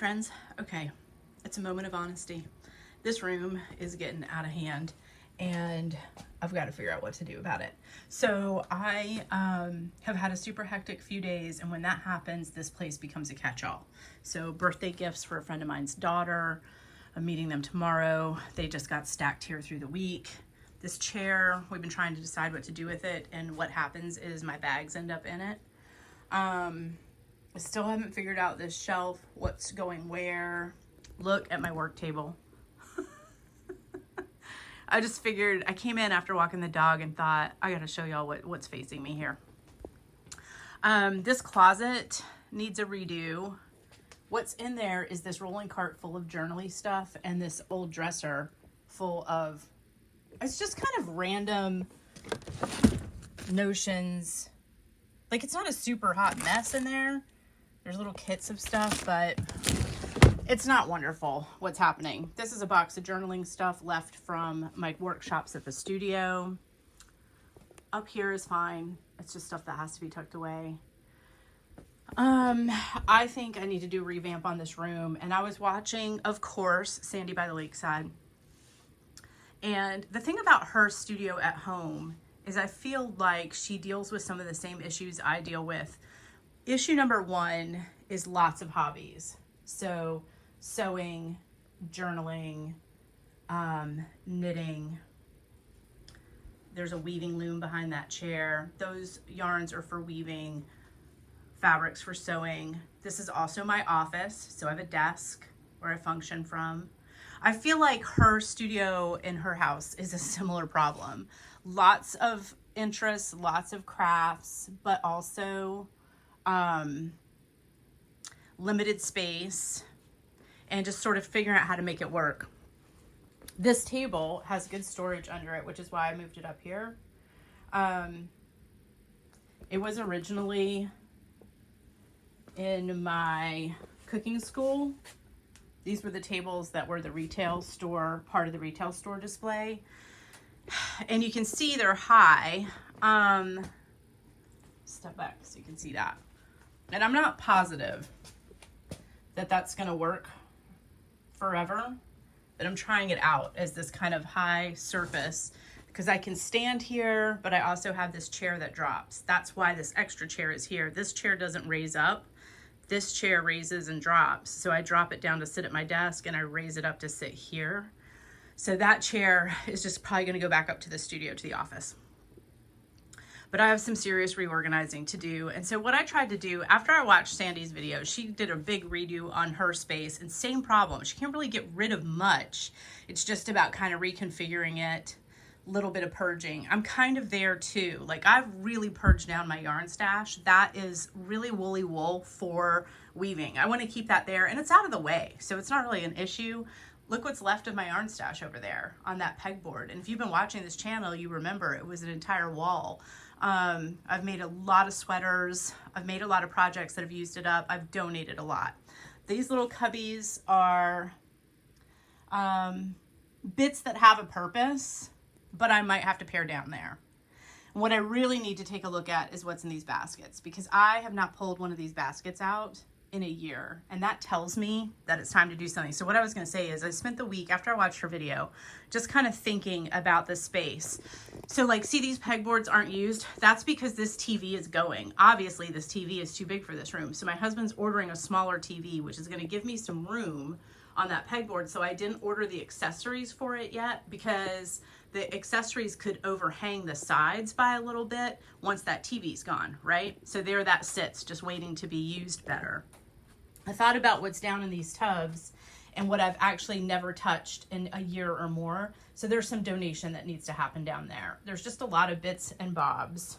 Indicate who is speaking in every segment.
Speaker 1: friends. Okay, it's a moment of honesty. This room is getting out of hand and I've got to figure out what to do about it. So I have had a super hectic few days, and when that happens, this place becomes a catch-all. So birthday gifts for a friend of mine's daughter. I'm meeting them tomorrow. They just got stacked here through the week. This chair, we've been trying to decide what to do with it, and what happens is my bags end up in it. I still haven't figured out this shelf, what's going where. Look at my work table. I just figured, I came in after walking the dog and thought, I gotta show y'all what's facing me here. This closet needs a redo. What's in there is this rolling cart full of journaling stuff and this old dresser full of, it's just kind of random notions. Like, it's not a super hot mess in there. There's little kits of stuff, but it's not wonderful what's happening. This is a box of journaling stuff left from my workshops at the studio. Up here is fine. It's just stuff that has to be tucked away. I think I need to do a revamp on this room. And I was watching, of course, Sandy by the Lakeside. And the thing about her studio at home is I feel like she deals with some of the same issues I deal with. Issue number one is lots of hobbies. So sewing, journaling, knitting. There's a weaving loom behind that chair. Those yarns are for weaving, fabrics for sewing. This is also my office, so I have a desk where I function from. I feel like her studio in her house is a similar problem. Lots of interests, lots of crafts, but also limited space, and just sort of figuring out how to make it work. This table has good storage under it, which is why I moved it up here. It was originally in my cooking school. These were the tables that were the retail store, part of the retail store display. And you can see they're high. Step back so you can see that. And I'm not positive that that's gonna work forever, but I'm trying it out as this kind of high surface because I can stand here, but I also have this chair that drops. That's why this extra chair is here. This chair doesn't raise up. This chair raises and drops. So I drop it down to sit at my desk and I raise it up to sit here. So that chair is just probably gonna go back up to the studio, to the office. But I have some serious reorganizing to do. And so what I tried to do after I watched Sandy's video, she did a big redo on her space, and same problem. She can't really get rid of much. It's just about kind of reconfiguring it, a little bit of purging. I'm kind of there too. Like, I've really purged down my yarn stash. That is really woolly wool for weaving. I want to keep that there, and it's out of the way. So it's not really an issue. Look what's left of my yarn stash over there on that pegboard. And if you've been watching this channel, you remember it was an entire wall. I've made a lot of sweaters. I've made a lot of projects that have used it up. I've donated a lot. These little cubbies are bits that have a purpose, but I might have to pare down there. What I really need to take a look at is what's in these baskets, because I have not pulled one of these baskets out in a year, and that tells me that it's time to do something. So what I was going to say is I spent the week after I watched her video just kind of thinking about the space. So, like, see, these pegboards aren't used. That's because this TV is going. Obviously this TV is too big for this room, so my husband's ordering a smaller TV, which is going to give me some room on that pegboard. So I didn't order the accessories for it yet, because the accessories could overhang the sides by a little bit once that TV's gone, right? So there that sits, just waiting to be used better. I thought about what's down in these tubs and what I've actually never touched in a year or more. So there's some donation that needs to happen down there. There's just a lot of bits and bobs.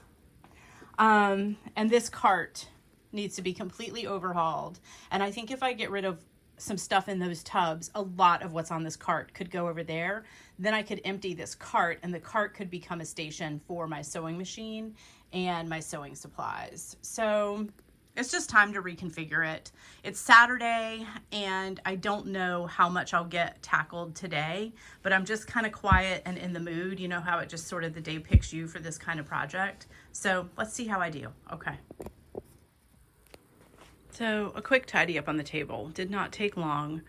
Speaker 1: And this cart needs to be completely overhauled. And I think if I get rid of some stuff in those tubs, a lot of what's on this cart could go over there. Then I could empty this cart, and the cart could become a station for my sewing machine and my sewing supplies. So it's just time to reconfigure it. It's Saturday, and I don't know how much I'll get tackled today, but I'm just kind of quiet and in the mood. You know how it just sort of the day picks you for this kind of project. So let's see how I do. Okay. So a quick tidy up on the table did not take long.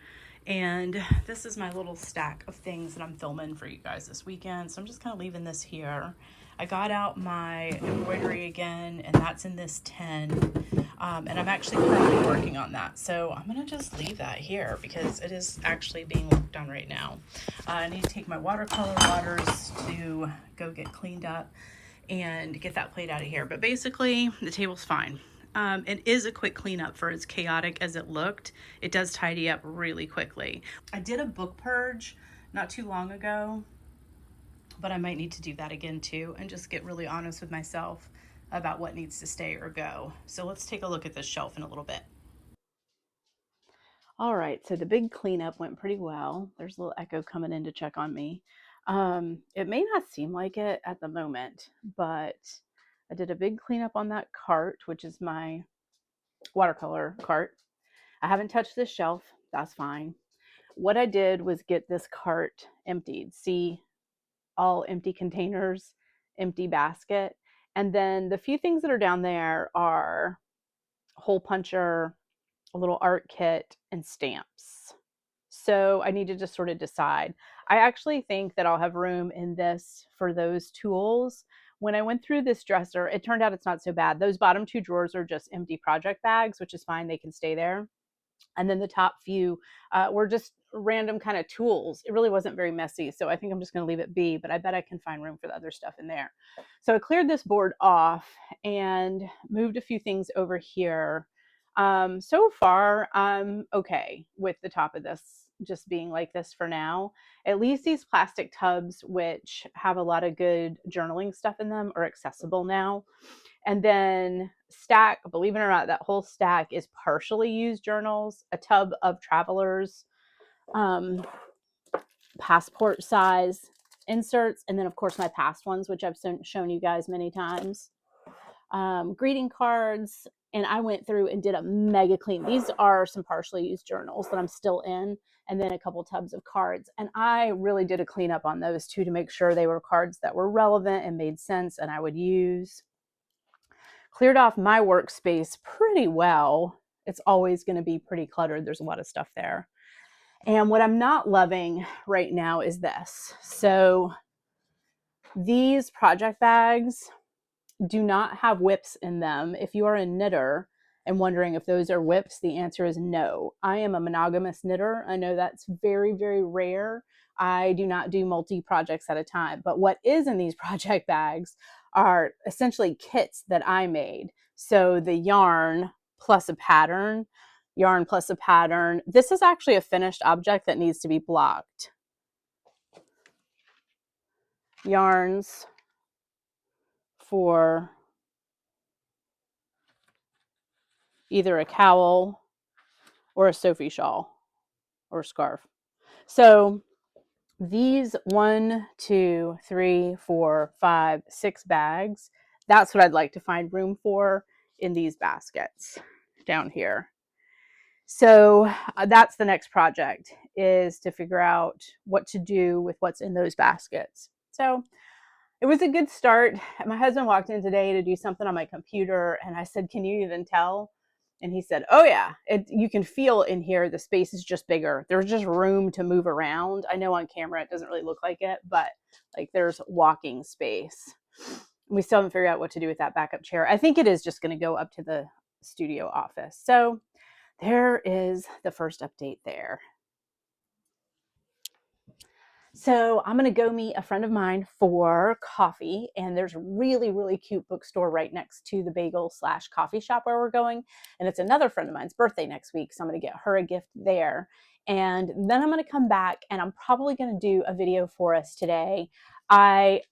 Speaker 1: And this is my little stack of things that I'm filming for you guys this weekend. So I'm just kind of leaving this here. I got out my embroidery again, and that's in this tin. And I'm actually currently working on that. So I'm going to just leave that here because it is actually being worked on right now. I need to take my watercolor waters to go get cleaned up and get that plate out of here. But basically, the table's fine. It is a quick cleanup for as chaotic as it looked. It does tidy up really quickly. I did a book purge not too long ago, but I might need to do that again too and just get really honest with myself about what needs to stay or go. So let's take a look at this shelf in a little bit. All right, so the big cleanup went pretty well. There's a little echo coming in to check on me. It may not seem like it at the moment, but I did a big cleanup on that cart, which is my watercolor cart. I haven't touched this shelf. That's fine. What I did was get this cart emptied. See, all empty containers, empty basket. And then the few things that are down there are hole puncher, a little art kit, and stamps. So I need to just sort of decide. I actually think that I'll have room in this for those tools. When I went through this dresser, it turned out it's not so bad. Those bottom two drawers are just empty project bags, which is fine. They can stay there. And then the top few were just random kind of tools. It really wasn't very messy. So I think I'm just going to leave it be, but I bet I can find room for the other stuff in there. So I cleared this board off and moved a few things over here. So far, I'm okay with the top of this just being like this for now. At least these plastic tubs, which have a lot of good journaling stuff in them, are accessible now. And then stack, believe it or not, that whole stack is partially used journals, a tub of Travelers passport size inserts, and then of course my past ones, which I've shown you guys many times. Greeting cards, and I went through and did a mega clean. These are some partially used journals that I'm still in, and then a couple tubs of cards. And I really did a cleanup on those too to make sure they were cards that were relevant and made sense and I would use. Cleared off my workspace pretty well. It's always going to be pretty cluttered. There's a lot of stuff there. And what I'm not loving right now is this. So these project bags do not have whips in them. If you are a knitter and wondering if those are whips, the answer is no. I am a monogamous knitter. I know that's very, very rare. I do not do multi-projects at a time. But what is in these project bags are essentially kits that I made. So the yarn plus a pattern, yarn plus a pattern. This is actually a finished object that needs to be blocked. Yarns for either a cowl or a Sophie shawl or scarf. So these 1, 2, 3, 4, 5, 6 bags, that's what I'd like to find room for in these baskets down here. So that's the next project, is to figure out what to do with what's in those baskets. So it was a good start. My husband walked in today to do something on my computer, and I said, "Can you even tell?" And he said, "Oh yeah, you can feel in here the space is just bigger. There's just room to move around." I know on camera it doesn't really look like it, but like there's walking space. We still haven't figured out what to do with that backup chair. I think it is just going to go up to the studio office. So there is the first update there. So I'm going to go meet a friend of mine for coffee, and there's a really, really cute bookstore right next to the bagel/coffee shop where we're going. And it's another friend of mine's birthday next week, so I'm going to get her a gift there. And then I'm going to come back, and I'm probably going to do a video for us today. I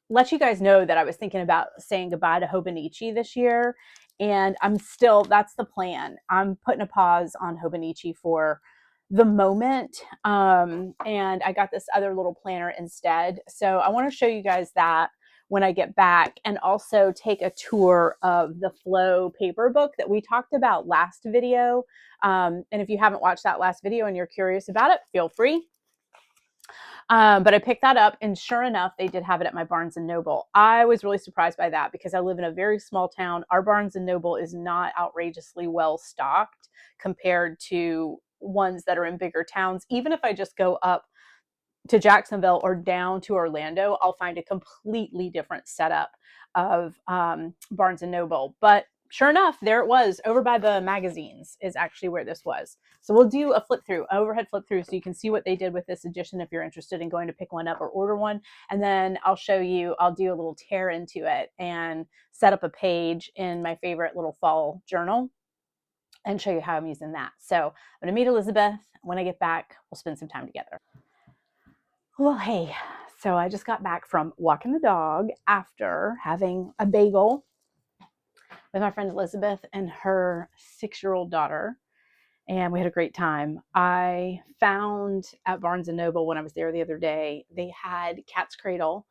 Speaker 1: let you guys know that I was thinking about saying goodbye to Hobonichi this year, and that's the plan. I'm putting a pause on Hobonichi for the moment, and I got this other little planner instead. So I want to show you guys that when I get back, and also take a tour of the Flow paper book that we talked about last video. And if you haven't watched that last video and you're curious about it, feel free. But I picked that up, and sure enough, they did have it at my Barnes&Noble. I was really surprised by that because I live in a very small town. Our Barnes&Noble is not outrageously well stocked compared to ones that are in bigger towns. Even if I just go up to Jacksonville or down to Orlando, I'll find a completely different setup of Barnes&Noble. But sure enough, there it was over by the magazines is actually where this was. So we'll do a flip through, overhead flip through, so you can see what they did with this edition if you're interested in going to pick one up or order one. And then I'll show you, I'll do a little tear into it and set up a page in my favorite little fall journal and show you how I'm using that. So I'm going to meet Elizabeth. When I get back, we'll spend some time together. Well, hey, so I just got back from walking the dog after having a bagel with my friend Elizabeth and her 6-year-old daughter, and we had a great time. I found at Barnes&Noble when I was there the other day, they had Cat's Cradle,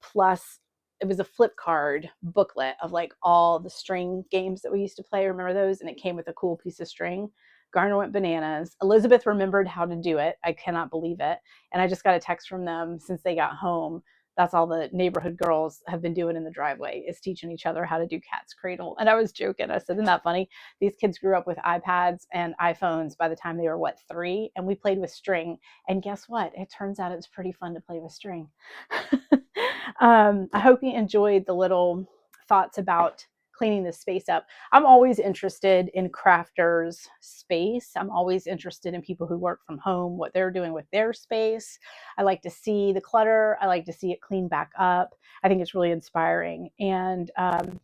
Speaker 1: plus it was a flip card booklet of like all the string games that we used to play. Remember those? And it came with a cool piece of string. Garner went bananas. Elizabeth remembered how to do it. I cannot believe it. And I just got a text from them since they got home. That's all the neighborhood girls have been doing in the driveway, is teaching each other how to do Cat's Cradle. And I was joking. I said, isn't that funny? These kids grew up with iPads and iPhones by the time they were, 3? And we played with string. And guess what? It turns out it's pretty fun to play with string. I hope you enjoyed the little thoughts about cleaning this space up. I'm always interested in crafters' space. I'm always interested in people who work from home, what they're doing with their space. I like to see the clutter. I like to see it clean back up. I think it's really inspiring. And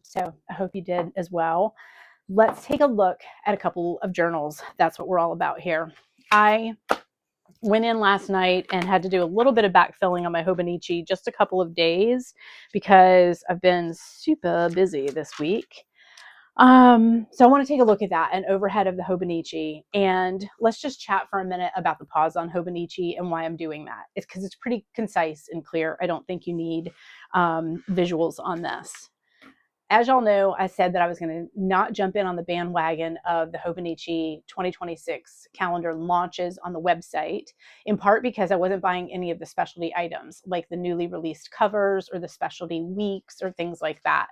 Speaker 1: so I hope you did as well. Let's take a look at a couple of journals. That's what we're all about here. I went in last night and had to do a little bit of backfilling on my Hobonichi, just a couple of days, because I've been super busy this week. So I want to take a look at that, an overhead of the Hobonichi, and let's just chat for a minute about the pause on Hobonichi and why I'm doing that. It's because it's pretty concise and clear. I don't think you need visuals on this. As y'all know, I said that I was going to not jump in on the bandwagon of the Hobonichi 2026 calendar launches on the website, in part because I wasn't buying any of the specialty items like the newly released covers or the specialty weeks or things like that.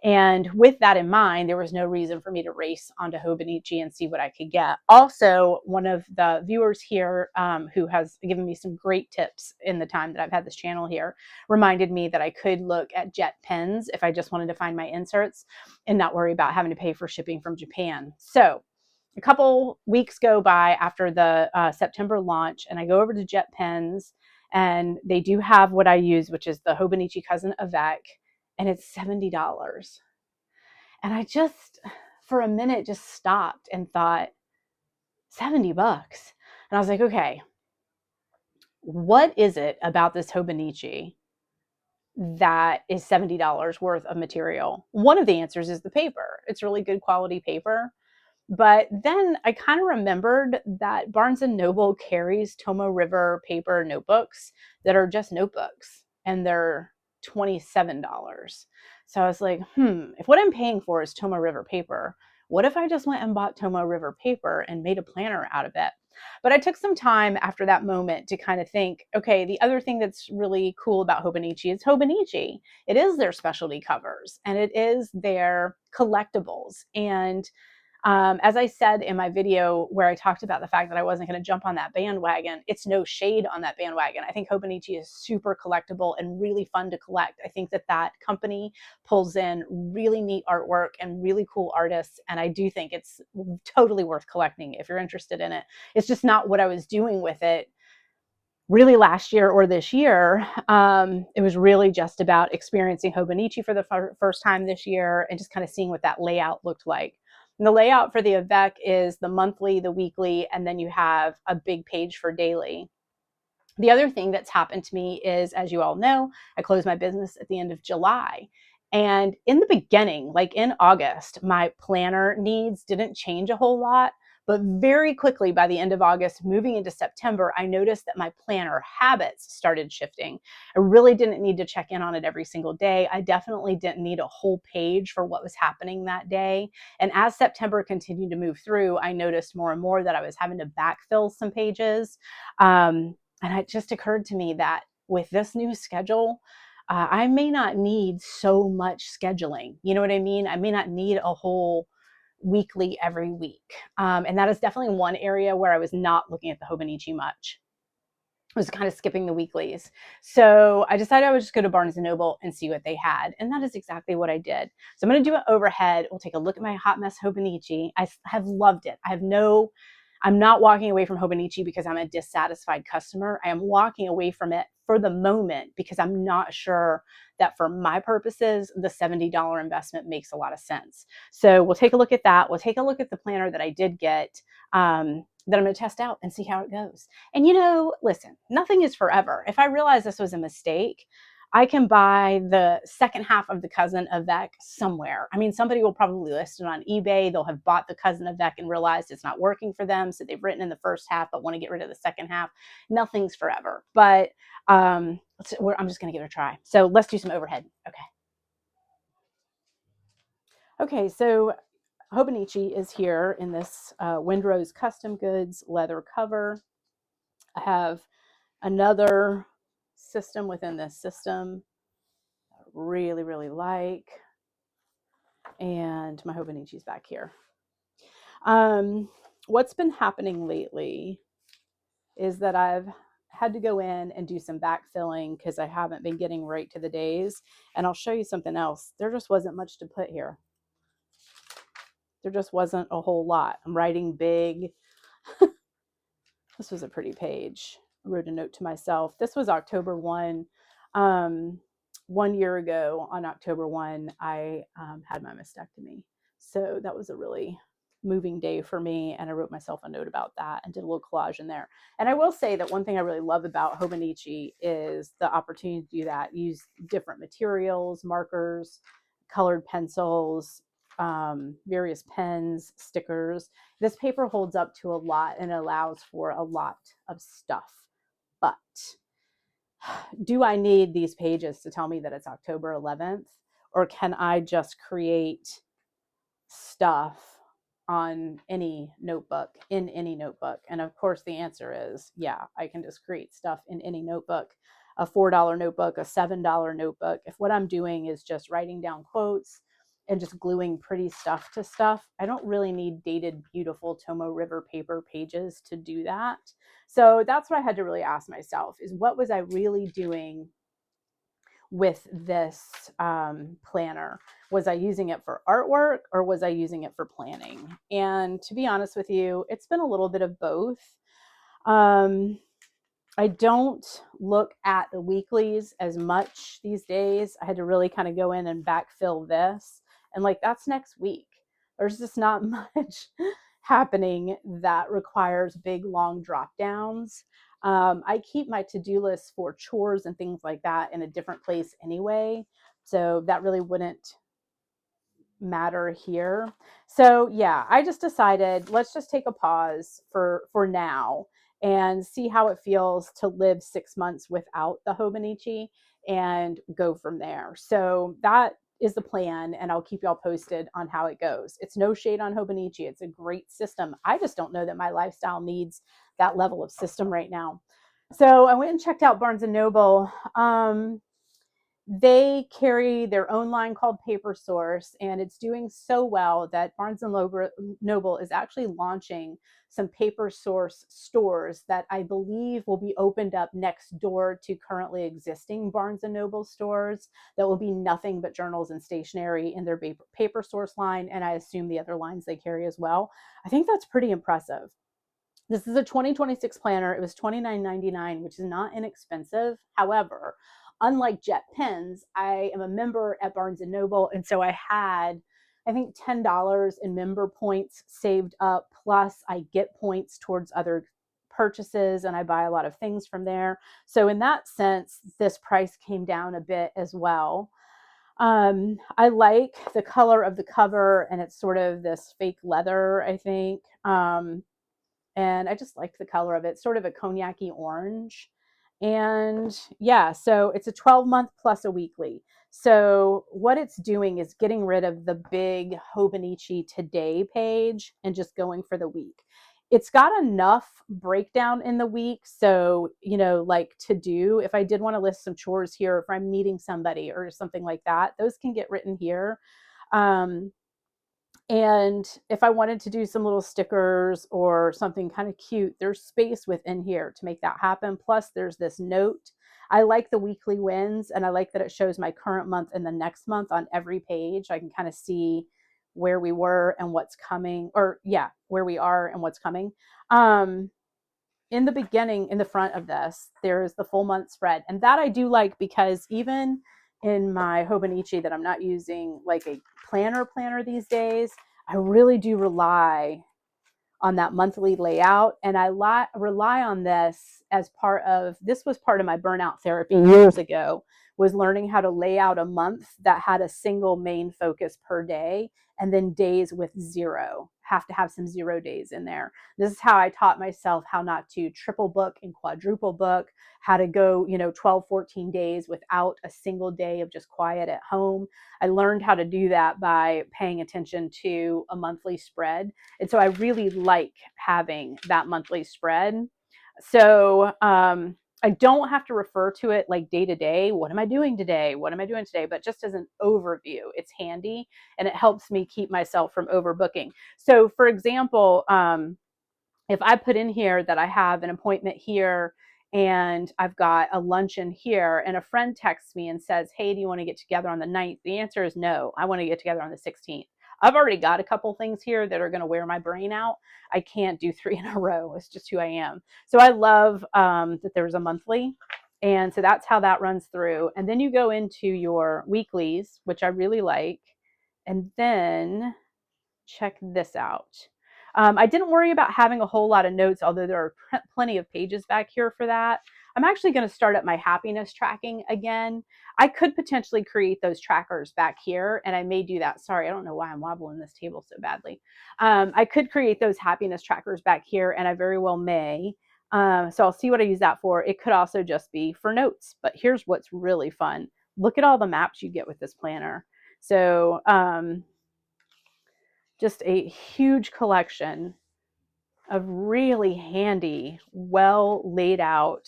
Speaker 1: And with that in mind, there was no reason for me to race onto Hobonichi and see what I could get. Also, one of the viewers here who has given me some great tips in the time that I've had this channel here reminded me that I could look at jet pens if I just wanted to find my inserts and not worry about having to pay for shipping from Japan. So a couple weeks go by after the September launch, and I go over to Jet Pens, and they do have what I use, which is the Hobonichi Cousin Avec, and it's $70. And I just, for a minute, just stopped and thought, $70. And I was like, okay, what is it about this Hobonichi that is $70 worth of material? One of the answers is the paper. It's really good quality paper. But then I kind of remembered that Barnes&Noble carries Tomoe River paper notebooks that are just notebooks, and they're $27. So I was like, if what I'm paying for is Tomoe River paper, what if I just went and bought Tomoe River paper and made a planner out of it? But I took some time after that moment to kind of think, okay, the other thing that's really cool about Hobonichi is Hobonichi. It is their specialty covers, and it is their collectibles. And as I said in my video where I talked about the fact that I wasn't going to jump on that bandwagon, it's no shade on that bandwagon. I think Hobonichi is super collectible and really fun to collect. I think that that company pulls in really neat artwork and really cool artists, and I do think it's totally worth collecting if you're interested in it. It's just not what I was doing with it really last year or this year. It was really just about experiencing Hobonichi for the first time this year and just kind of seeing what that layout looked like. And the layout for the Avec is the monthly, the weekly, and then you have a big page for daily. The other thing that's happened to me is, as you all know, I closed my business at the end of July. And in the beginning, like in August, my planner needs didn't change a whole lot. But very quickly by the end of August, moving into September, I noticed that my planner habits started shifting. I really didn't need to check in on it every single day. I definitely didn't need a whole page for what was happening that day. And as September continued to move through, I noticed more and more that I was having to backfill some pages.
Speaker 2: And it just occurred to me that with this new schedule, I may not need so much scheduling. You know what I mean? I may not need a whole weekly every week. And that is definitely one area where I was not looking at the Hobonichi much. I was kind of skipping the weeklies. So I decided I would just go to Barnes&Noble and see what they had. And that is exactly what I did. So I'm going to do an overhead. We'll take a look at my Hot Mess Hobonichi. I have loved it. I'm not walking away from Hobonichi because I'm a dissatisfied customer. I am walking away from it for the moment because I'm not sure that for my purposes, the $70 investment makes a lot of sense. So we'll take a look at that. We'll take a look at the planner that I did get, that I'm going to test out and see how it goes. And listen, nothing is forever. If I realize this was a mistake, I can buy the second half of the Cousin Avec somewhere. I mean, somebody will probably list it on eBay. They'll have bought the Cousin Avec and realized it's not working for them. So they've written in the first half, but want to get rid of the second half. Nothing's forever. But I'm just going to give it a try. So let's do some overhead. Okay, so Hobonichi is here in this Windrose Custom Goods leather cover. I have another system within this system I really, really like. And my Hobonichi's back here. What's been happening lately is that I've had to go in and do some backfilling because I haven't been getting right to the days. And I'll show you something else. There just wasn't much to put here. There just wasn't a whole lot. I'm writing big. This was a pretty page. I wrote a note to myself. This was October 1. 1 year ago on October 1, I had my mastectomy. So that was a really moving day for me. And I wrote myself a note about that and did a little collage in there. And I will say that one thing I really love about Hobonichi is the opportunity to do that. Use different materials, markers, colored pencils, various pens, stickers. This paper holds up to a lot and allows for a lot of stuff. But do I need these pages to tell me that it's October 11th? Or can I just create stuff on any notebook, in any notebook? And of course, the answer is, yeah, I can just create stuff in any notebook, a $4 notebook, a $7 notebook. If what I'm doing is just writing down quotes and just gluing pretty stuff to stuff, I don't really need dated, beautiful Tomo River paper pages to do that. So that's what I had to really ask myself is what was I really doing with this planner? Was I using it for artwork or was I using it for planning? And to be honest with you, it's been a little bit of both. I don't look at the weeklies as much these days. I had to really kind of go in and backfill this. And that's next week. There's just not much happening that requires big, long drop downs. I keep my to-do list for chores and things like that in a different place anyway. So that really wouldn't matter here. So yeah, I just decided let's just take a pause for now and see how it feels to live 6 months without the Hobonichi and go from there. So that is the plan, and I'll keep y'all posted on how it goes. It's no shade on Hobonichi. It's a great system. I just don't know that my lifestyle needs that level of system right now. So I went and checked out Barnes&Noble. They carry their own line called Paper Source, and it's doing so well that Barnes&Noble is actually launching some Paper Source stores that I believe will be opened up next door to currently existing Barnes&Noble stores that will be nothing but journals and stationery in their Paper Source line, and I assume the other lines they carry as well. I think that's pretty impressive. This is a 2026 planner. It was $29.99, which is not inexpensive. However, unlike Jet Pens, I am a member at Barnes&Noble, and so I had, I think, $10 in member points saved up, plus I get points towards other purchases, and I buy a lot of things from there. So in that sense, this price came down a bit as well. I like the color of the cover, and it's sort of this fake leather, I think. And I just liked the color of it, sort of a cognac-y orange. And yeah, so it's a 12-month plus a weekly. So what it's doing is getting rid of the big Hobonichi Today page and just going for the week. it's got enough breakdown in the week. So, you know, like to do, if I did want to list some chores here, if I'm meeting somebody or something like that, those can get written here. And if I wanted to do some little stickers or something kind of cute, there's space within here to make that happen. Plus, there's this note. I like the weekly wins, and I like that it shows my current month and the next month on every page. I can kind of see where we were and what's coming, or yeah, where we are and what's coming. In the beginning, in the front of this, there's the full month spread. And that I do like, because even in my Hobonichi that I'm not using like a planner these days, I really do rely on that monthly layout. And I rely on this as this was part of my burnout therapy years ago, was learning how to lay out a month that had a single main focus per day, and then days with zero. Have to have some 0 days in there. This is how I taught myself how not to triple book and quadruple book, how to go, 12, 14 days without a single day of just quiet at home. I learned how to do that by paying attention to a monthly spread. And so I really like having that monthly spread. So I don't have to refer to it like day to day. What am I doing today? What am I doing today? But just as an overview, it's handy, and it helps me keep myself from overbooking. So for example, if I put in here that I have an appointment here and I've got a luncheon here, and a friend texts me and says, hey, do you want to get together on the 9th? The answer is no. I want to get together on the 16th. I've already got a couple things here that are going to wear my brain out. I can't do 3 in a row. It's just who I am. So I love that there's a monthly. And so that's how that runs through. And then you go into your weeklies, which I really like. And then check this out. I didn't worry about having a whole lot of notes, although there are plenty of pages back here for that. I'm actually going to start up my happiness tracking again. I could potentially create those trackers back here, and I may do that. Sorry, I don't know why I'm wobbling this table so badly. I could create those happiness trackers back here, and I very well may. So I'll see what I use that for. It could also just be for notes, but here's what's really fun. Look at all the maps you get with this planner. So just a huge collection of really handy, well laid out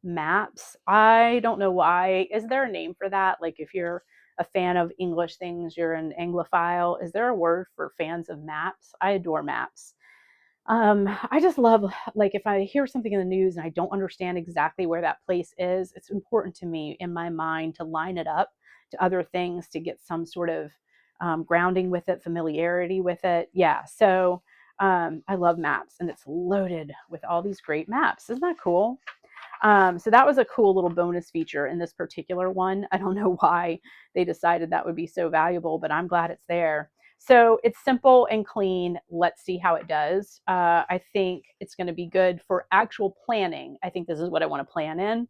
Speaker 2: maps. I don't know why. Is there a name for that? Like if you're a fan of English things, you're an Anglophile. Is there a word for fans of maps? I adore maps. I just love, like, if I hear something in the news and I don't understand exactly where that place is, it's important to me in my mind to line it up to other things to get some sort of grounding with it, familiarity with it. Yeah. So I love maps, and it's loaded with all these great maps. Isn't that cool? So that was a cool little bonus feature in this particular one. I don't know why they decided that would be so valuable, but I'm glad it's there. So it's simple and clean. Let's see how it does. I think it's going to be good for actual planning. I think this is what I want to plan in.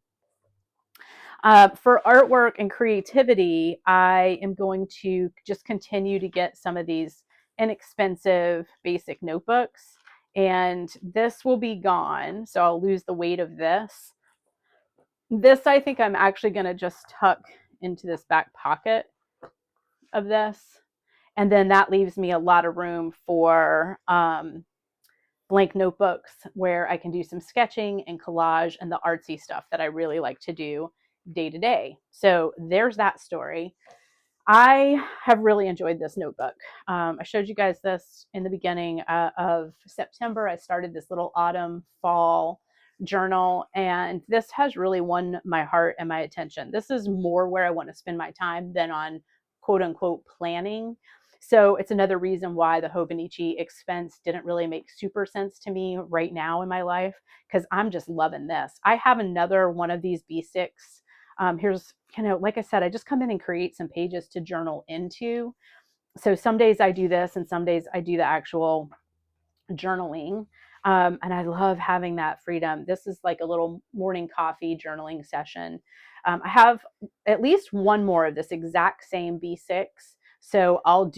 Speaker 2: For artwork and creativity, I am going to just continue to get some of these inexpensive basic notebooks, and this will be gone. So I'll lose the weight of this. This, I think I'm actually going to just tuck into this back pocket of this. And then that leaves me a lot of room for blank notebooks where I can do some sketching and collage and the artsy stuff that I really like to do day to day. So there's that story. I have really enjoyed this notebook. I showed you guys this in the beginning of September. I started this little autumn fall journal, and this has really won my heart and my attention. This is more where I want to spend my time than on quote unquote planning. So it's another reason why the Hobonichi expense didn't really make super sense to me right now in my life, because I'm just loving this. I have another one of these B6. Here's, like I said, I just come in and create some pages to journal into. So some days I do this and some days I do the actual journaling. And I love having that freedom. This is like a little morning coffee journaling session. I have at least one more of this exact same B6. So I'll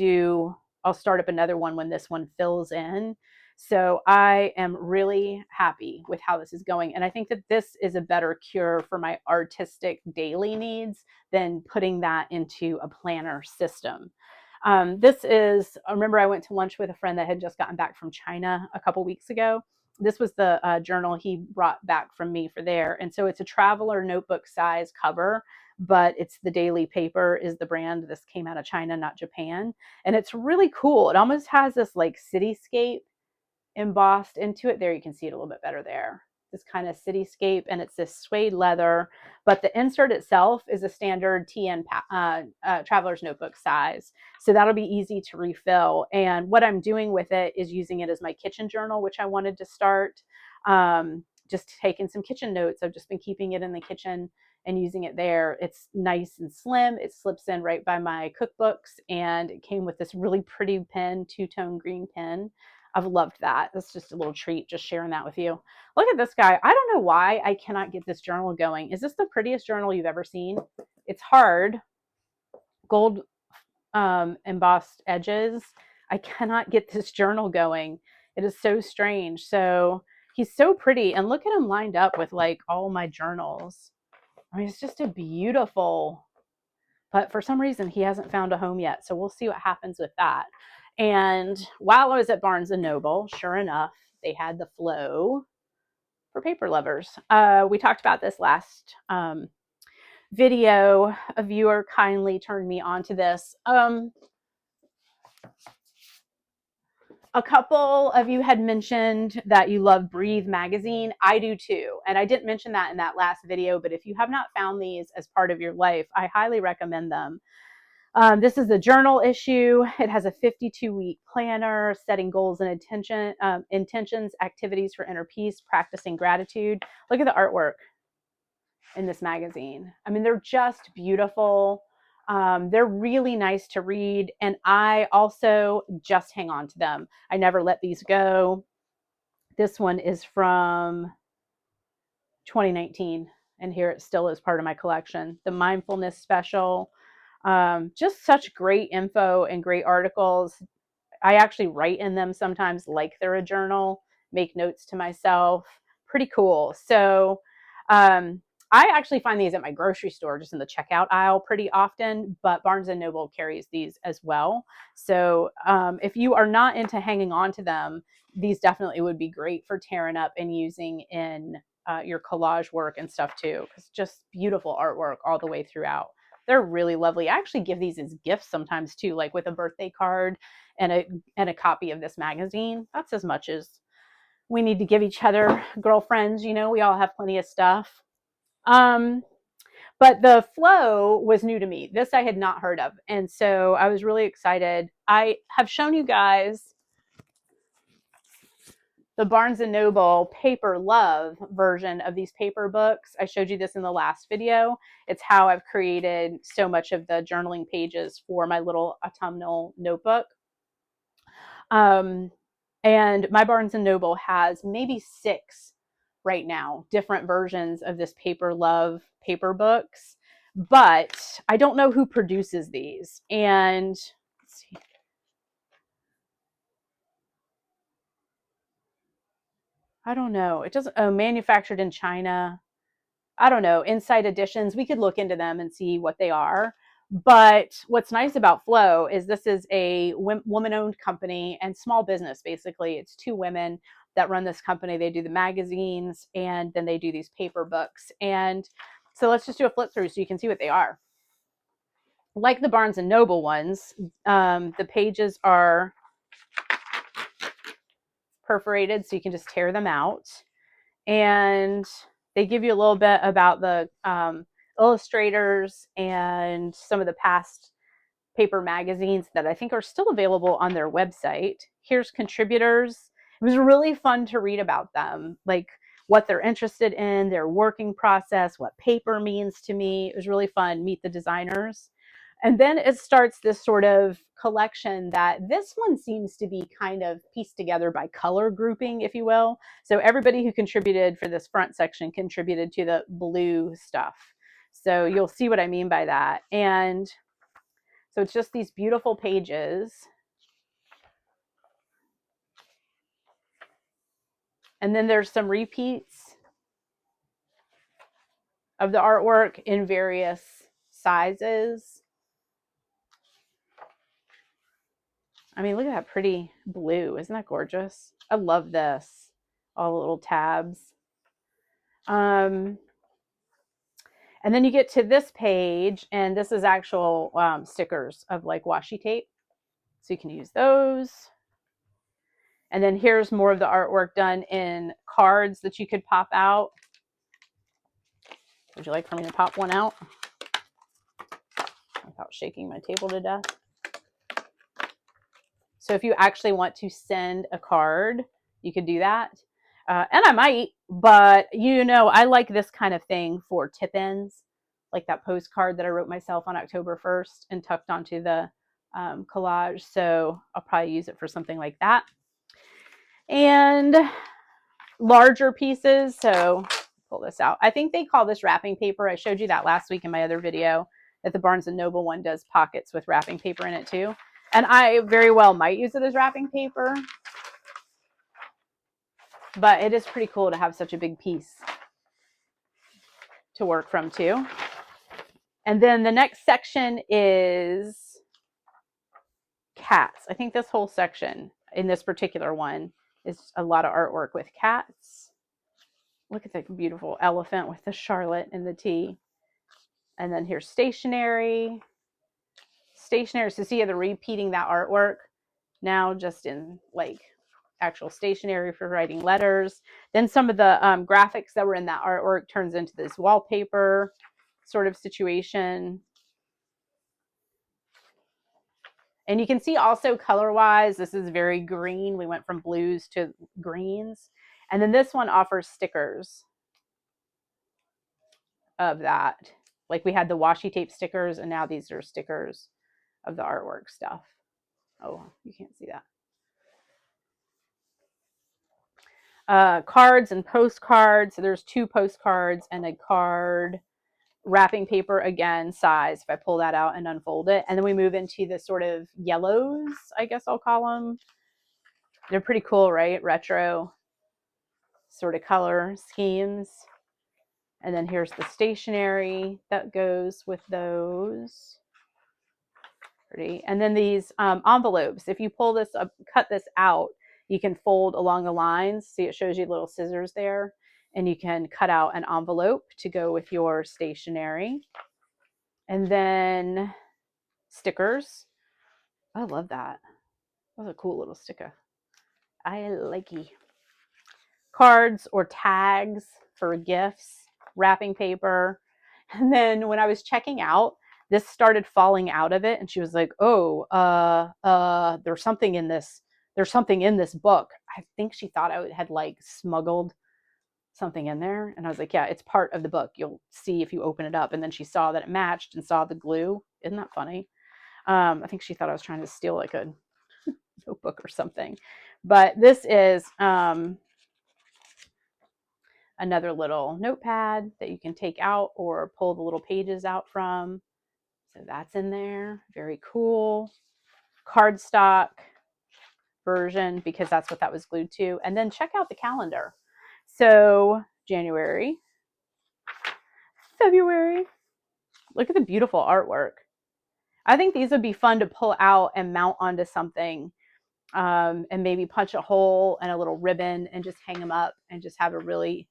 Speaker 2: start up another one when this one fills in. So I am really happy with how this is going. And I think that this is a better cure for my artistic daily needs than putting that into a planner system. This is, I remember I went to lunch with a friend that had just gotten back from China a couple weeks ago. This was the journal he brought back from me for there. And so it's a traveler notebook size cover, but it's the Daily Paper is the brand. This came out of China, not Japan. And it's really cool. It almost has this like cityscape embossed into it. There, you can see it a little bit better there. This kind of cityscape, and it's this suede leather, but the insert itself is a standard TN traveler's notebook size. So that'll be easy to refill. And what I'm doing with it is using it as my kitchen journal, which I wanted to start. Just taking some kitchen notes. I've just been keeping it in the kitchen and using it there. It's nice and slim. It slips in right by my cookbooks, and it came with this really pretty pen, two-tone green pen. I've loved that. That's just a little treat, just sharing that with you. Look at this guy. I don't know why I cannot get this journal going. Is this the prettiest journal you've ever seen? It's hard, gold embossed edges. I cannot get this journal going. It is so strange. So he's so pretty, and look at him lined up with like all my journals. I mean, it's just a beautiful, but for some reason he hasn't found a home yet. So we'll see what happens with that. And while I was at Barnes&Noble, sure enough, they had the Flow for paper lovers. We talked about this last video. A viewer kindly turned me on to this. A couple of you had mentioned that you love Breathe magazine. I do too. And I didn't mention that in that last video, but if you have not found these as part of your life, I highly recommend them. This is the journal issue. It has a 52-week planner, setting goals and intentions, activities for inner peace, practicing gratitude. Look at the artwork in this magazine. I mean, they're just beautiful. They're really nice to read. And I also just hang on to them. I never let these go. This one is from 2019. And here it still is part of my collection. The mindfulness special. Just such great info and great articles. I actually write in them sometimes like they're a journal, make notes to myself. Pretty cool. So I actually find these at my grocery store, just in the checkout aisle pretty often, but Barnes&Noble carries these as well. So if you are not into hanging on to them, these definitely would be great for tearing up and using in your collage work and stuff too. It's just beautiful artwork all the way throughout. They're really lovely. I actually give these as gifts sometimes too, like with a birthday card and a copy of this magazine. That's as much as we need to give each other, girlfriends. You know, we all have plenty of stuff. But the Flow was new to me. This I had not heard of. And so I was really excited. I have shown you guys the Barnes&Noble Paper Love version of these paper books. I showed you this in the last video. It's how I've created so much of the journaling pages for my little autumnal notebook. And my Barnes&Noble has maybe 6 right now, different versions of this Paper Love paper books, but I don't know who produces these. And let's see. I don't know. It doesn't, manufactured in China. I don't know. Insight Editions. We could look into them and see what they are. But what's nice about Flow is this is a woman-owned company and small business, basically. It's 2 women that run this company. They do the magazines, and then they do these paper books. And so let's just do a flip through so you can see what they are. Like the Barnes & Noble ones, the pages are perforated, so you can just tear them out. And they give you a little bit about the illustrators and some of the past paper magazines that I think are still available on their website. Here's contributors. It was really fun to read about them, like what they're interested in, their working process, what paper means to me. It was really fun. Meet the designers. And then it starts this sort of collection that this one seems to be kind of pieced together by color grouping, if you will. So everybody who contributed for this front section contributed to the blue stuff. So you'll see what I mean by that. And so it's just these beautiful pages. And then there's some repeats of the artwork in various sizes. I mean, look at that pretty blue. Isn't that gorgeous? I love this. All the little tabs. And then you get to this page, and this is actual stickers of like washi tape. So you can use those. And then here's more of the artwork done in cards that you could pop out. Would you like for me to pop one out without shaking my table to death? So if you actually want to send a card, you could do that. And I might, but you know, I like this kind of thing for tip-ins, like that postcard that I wrote myself on October 1st and tucked onto the collage. So I'll probably use it for something like that. And larger pieces. So pull this out. I think they call this wrapping paper. I showed you that last week in my other video, that the Barnes&Noble one does pockets with wrapping paper in it too. And I very well might use it as wrapping paper. But it is pretty cool to have such a big piece to work from too. And then the next section is cats. I think this whole section in this particular one is a lot of artwork with cats. Look at that beautiful elephant with the Charlotte and the T. And then here's stationery. Stationery, so see, they're repeating that artwork now just in like actual stationery for writing letters. Then some of the graphics that were in that artwork turns into this wallpaper sort of situation. And you can see also color-wise, this is very green. We went from blues to greens. And then this one offers stickers of that. Like we had the washi tape stickers, and now these are stickers of the artwork stuff. Oh, you can't see that. Cards and postcards. So there's 2 postcards and a card. Wrapping paper again, size. If I pull that out and unfold it, and then we move into the sort of yellows, I guess I'll call them. They're pretty cool, right? Retro sort of color schemes. And then here's the stationery that goes with those. Pretty. And then these envelopes. If you pull this up, cut this out, you can fold along the lines. See, it shows you little scissors there. And you can cut out an envelope to go with your stationery. And then stickers. I love that. That was a cool little sticker. I like it. Cards or tags for gifts, wrapping paper. And then when I was checking out, this started falling out of it. And she was like, oh, there's something in this. There's something in this book. I think she thought I had like smuggled something in there. And I was like, yeah, it's part of the book. You'll see if you open it up. And then she saw that it matched and saw the glue. Isn't that funny? I think she thought I was trying to steal like a notebook or something. But this is another little notepad that you can take out or pull the little pages out from. So that's in there. Very cool. Cardstock version, because that's what that was glued to. And then check out the calendar. So January, February. Look at the beautiful artwork. I think these would be fun to pull out and mount onto something, and maybe punch a hole and a little ribbon and just hang them up and just have a really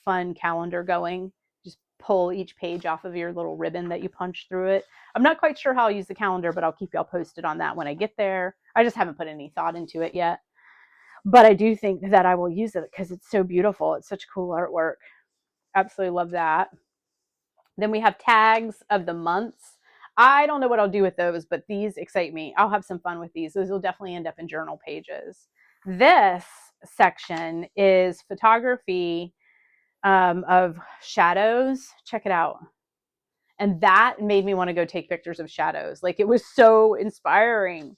Speaker 2: fun calendar going. Just pull each page off of your little ribbon that you punch through it. I'm not quite sure how I'll use the calendar, but I'll keep y'all posted on that when I get there. I just haven't put any thought into it yet. But I do think that I will use it because it's so beautiful. It's such cool artwork. Absolutely love that. Then we have tags of the months. I don't know what I'll do with those, but these excite me. I'll have some fun with these. Those will definitely end up in journal pages. This section is photography of shadows. Check it out. And that made me want to go take pictures of shadows. Like, it was so inspiring.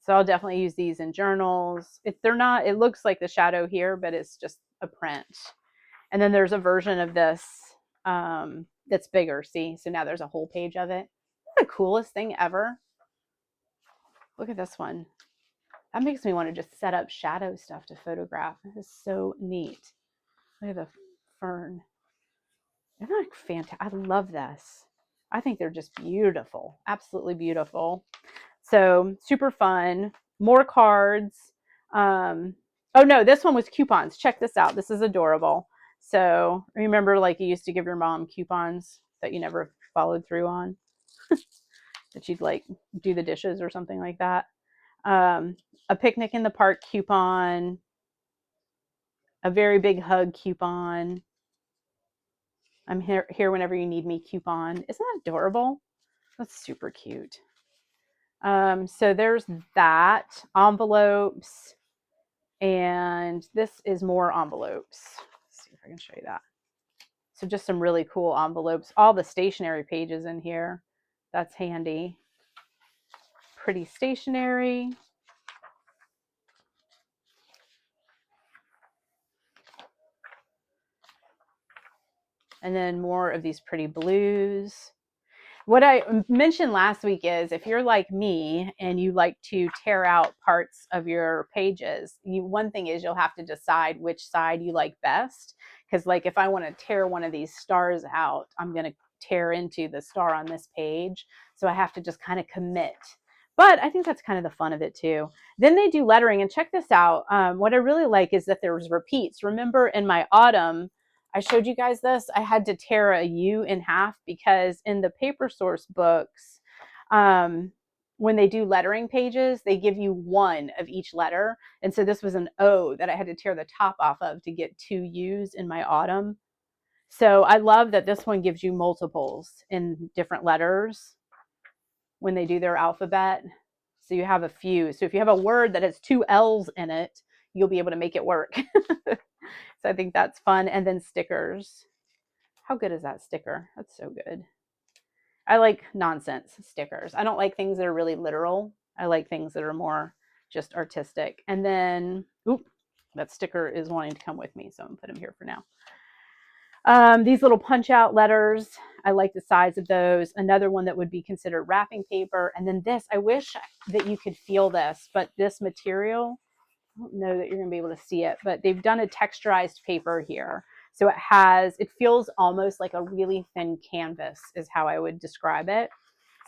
Speaker 2: So I'll definitely use these in journals. They're not, it looks like the shadow here, but it's just a print. And then there's a version of this that's bigger. See, so now there's a whole page of it. That's the coolest thing ever. Look at this one. That makes me want to just set up shadow stuff to photograph. This is so neat. Look at the fern. Isn't that fantastic? I love this. I think they're just beautiful. Absolutely beautiful. So super fun. more cards. Oh no, this one was coupons. Check this out. This is adorable. So remember, like, you used to give your mom coupons that you never followed through on, that you'd like do the dishes or something like that. A picnic in the park coupon, a very big hug coupon. I'm here whenever you need me coupon. Isn't that adorable? That's super cute. So there's that. Envelopes. And this is more envelopes. Let's see if I can show you that. So just some really cool envelopes. All the stationery pages in here. That's handy. Pretty stationery. And then more of these pretty blues. What I mentioned last week is, if you're like me and you like to tear out parts of your pages, one thing is you'll have to decide which side you like best. Because like if I want to tear one of these stars out, I'm going to tear into the star on this page. So I have to just kind of commit. But I think that's kind of the fun of it too. Then they do lettering, and check this out. What I really like is that there's repeats. Remember in my autumn, I showed you guys this. I had to tear a U in half because in the paper source books, when they do lettering pages, they give you one of each letter. And so this was an O that I had to tear the top off of to get 2 U's in my autumn. So I love that this one gives you multiples in different letters when they do their alphabet. So you have a few. So if you have a word that has 2 L's in it, you'll be able to make it work. So I think that's fun. And then stickers. How good is that sticker? That's so good. I like nonsense stickers. I don't like things that are really literal. I like things that are more just artistic. And then, oop, that sticker is wanting to come with me, so I'm going to put him here for now. These little punch out letters, I like the size of those. Another one that would be considered wrapping paper. And then this, I wish that you could feel this, but this material, I don't know that you're going to be able to see it, but they've done a texturized paper here. So it feels almost like a really thin canvas is how I would describe it.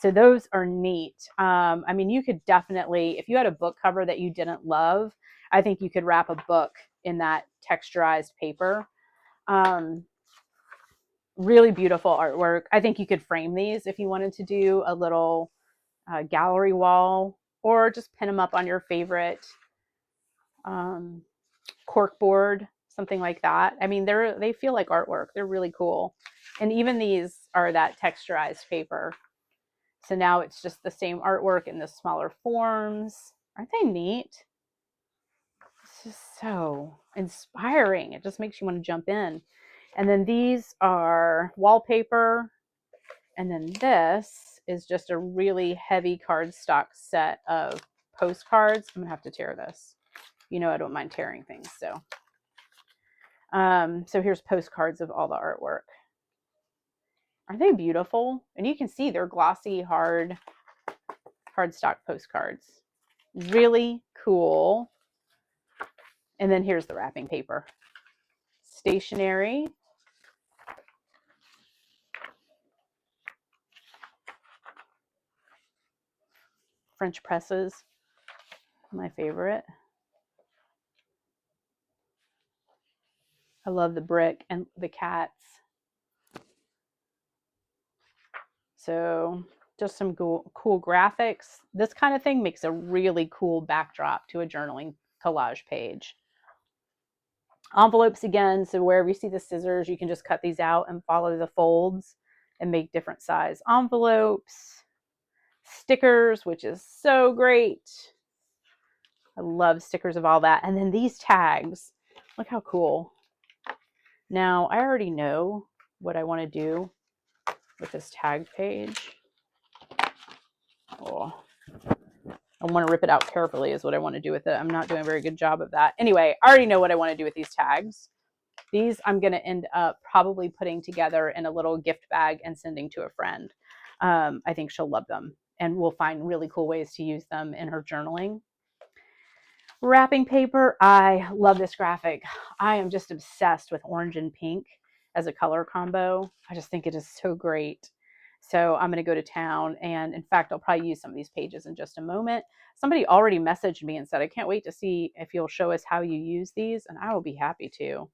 Speaker 2: So those are neat. I mean, you could definitely, if you had a book cover that you didn't love, I think you could wrap a book in that texturized paper. Really beautiful artwork. I think you could frame these if you wanted to do a little gallery wall, or just pin them up on your favorite cork board, something like that. I mean, they feel like artwork. They're really cool. And even these are that texturized paper. So now it's just the same artwork in the smaller forms. Aren't they neat? It's just so inspiring. It just makes you want to jump in. And then these are wallpaper. And then this is just a really heavy cardstock set of postcards. I'm gonna have to tear this. You know I don't mind tearing things, so. So here's postcards of all the artwork. Aren't they beautiful? And you can see they're glossy, hard cardstock postcards. Really cool. And then here's the wrapping paper. Stationery. French presses, my favorite. I love the brick and the cats. So just some cool graphics. This kind of thing makes a really cool backdrop to a journaling collage page. Envelopes again, so wherever you see the scissors, you can just cut these out and follow the folds and make different size envelopes. Stickers, which is so great. I love stickers of all that. And then these tags, look how cool. Now, I already know what I want to do with this tag page. Oh, I want to rip it out carefully is what I want to do with it. I'm not doing a very good job of that. Anyway, I already know what I want to do with these tags. These I'm going to end up probably putting together in a little gift bag and sending to a friend. I think she'll love them, and we'll find really cool ways to use them in her journaling. Wrapping paper, I love this graphic. I am just obsessed with orange and pink as a color combo. I just think it is so great. So I'm going to go to town. And in fact, I'll probably use some of these pages in just a moment. Somebody already messaged me and said, I can't wait to see if you'll show us how you use these. And I will be happy to.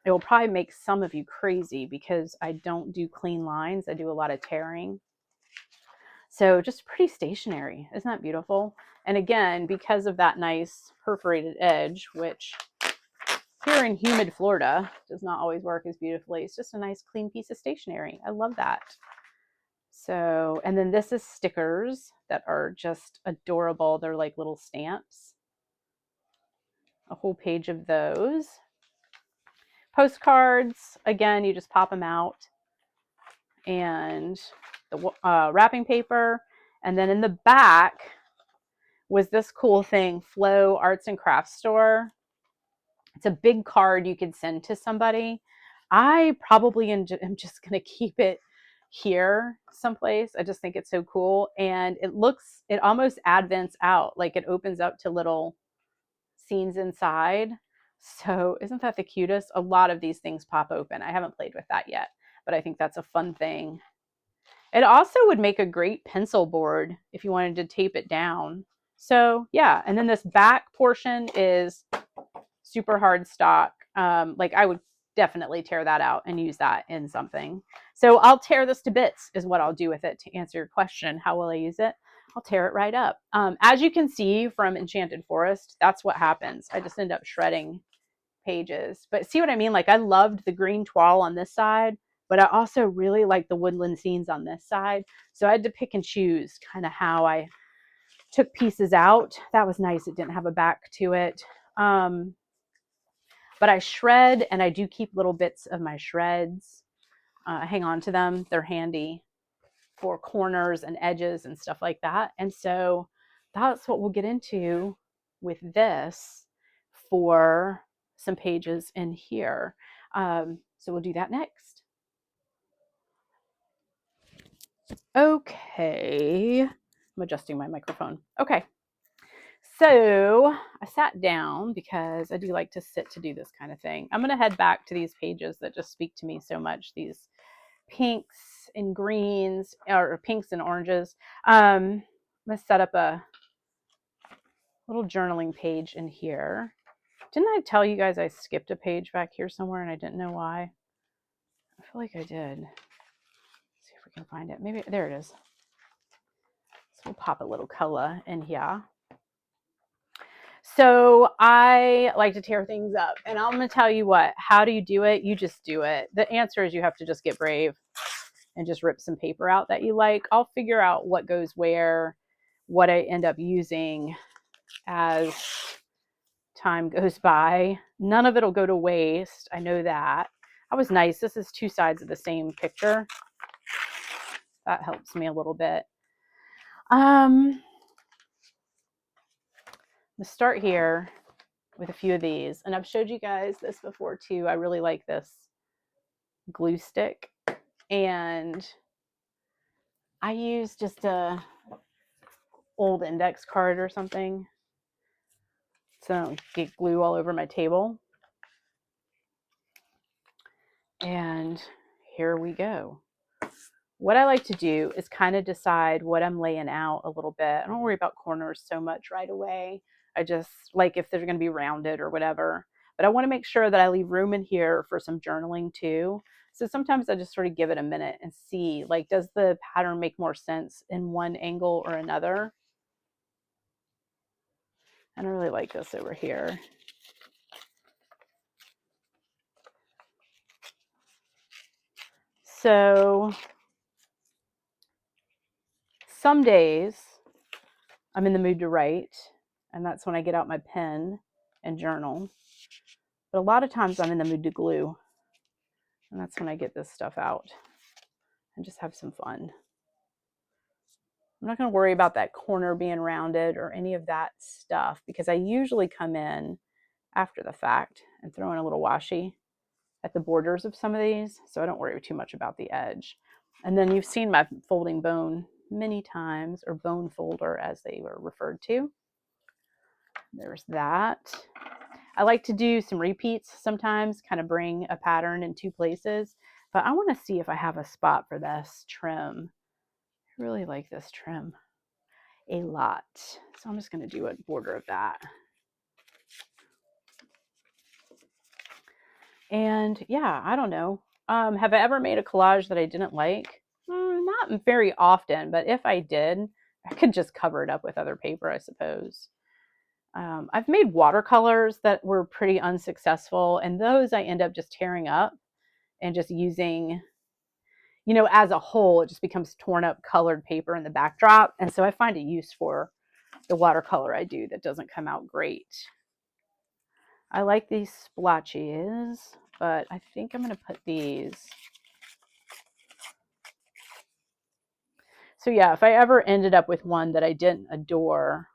Speaker 2: It will probably make some of you crazy because I don't do clean lines. I do a lot of tearing. So just pretty stationary. Isn't that beautiful? And again, because of that nice perforated edge, which here in humid Florida does not always work as beautifully. It's just a nice clean piece of stationery. I love that. So, and then this is stickers that are just adorable. They're like little stamps. A whole page of those. Postcards, again, you just pop them out. And the wrapping paper. And then in the back was this cool thing, Flow Arts and Crafts Store. It's a big card you could send to somebody. I probably am just going to keep it here someplace. I just think it's so cool. And it almost advents out, like it opens up to little scenes inside. So isn't that the cutest? A lot of these things pop open. I haven't played with that yet, but I think that's a fun thing. It also would make a great pencil board if you wanted to tape it down. So yeah, and then this back portion is super hard stock. Like I would definitely tear that out and use that in something. So I'll tear this to bits is what I'll do with it to answer your question. How will I use it? I'll tear it right up. As you can see from Enchanted Forest, that's what happens. I just end up shredding pages. But see what I mean? Like I loved the green toile on this side, but I also really like the woodland scenes on this side. So I had to pick and choose kind of how I took pieces out. That was nice. It didn't have a back to it. But I shred, and I do keep little bits of my shreds. Hang on to them. They're handy for corners and edges and stuff like that. And so that's what we'll get into with this for some pages in here. So we'll do that next. Okay. I'm adjusting my microphone. Okay. So I sat down because I do like to sit to do this kind of thing. I'm going to head back to these pages that just speak to me so much. These pinks and greens, or pinks and oranges. I'm going to set up a little journaling page in here. Didn't I tell you guys I skipped a page back here somewhere and I didn't know why? I feel like I did. Let's see if we can find it. Maybe there it is. So we'll pop a little color in here. So I like to tear things up, and I'm going to tell you what, how do you do it? You just do it. The answer is you have to just get brave and just rip some paper out that you like. I'll figure out what goes where, what I end up using as time goes by. None of it'll go to waste. I know that. That was nice. This is two sides of the same picture. That helps me a little bit. I'm going to start here with a few of these. And I've showed you guys this before too. I really like this glue stick. And I use just a old index card or something so I don't get glue all over my table. And here we go. What I like to do is kind of decide what I'm laying out a little bit. I don't worry about corners so much right away. I just like if they're going to be rounded or whatever. But I want to make sure that I leave room in here for some journaling too. So sometimes I just sort of give it a minute and see, like, does the pattern make more sense in one angle or another? And I really like this over here. So some days I'm in the mood to write, and that's when I get out my pen and journal. But a lot of times I'm in the mood to glue, and that's when I get this stuff out and just have some fun. I'm not going to worry about that corner being rounded or any of that stuff because I usually come in after the fact and throw in a little washi at the borders of some of these, so I don't worry too much about the edge. And then you've seen my folding bone many times, or bone folder as they were referred to. There's that. I like to do some repeats sometimes, kind of bring a pattern in two places, but I want to see if I have a spot for this trim. I really like this trim a lot. So I'm just going to do a border of that. And yeah, I don't know. Have I ever made a collage that I didn't like? Not very often, but if I did, I could just cover it up with other paper, I suppose. I've made watercolors that were pretty unsuccessful, and those I end up just tearing up and just using, you know, as a whole, it just becomes torn up colored paper in the backdrop. And so I find a use for the watercolor I do that doesn't come out great. I like these splotches, but I think I'm going to put these. So yeah, if I ever ended up with one that I didn't adore,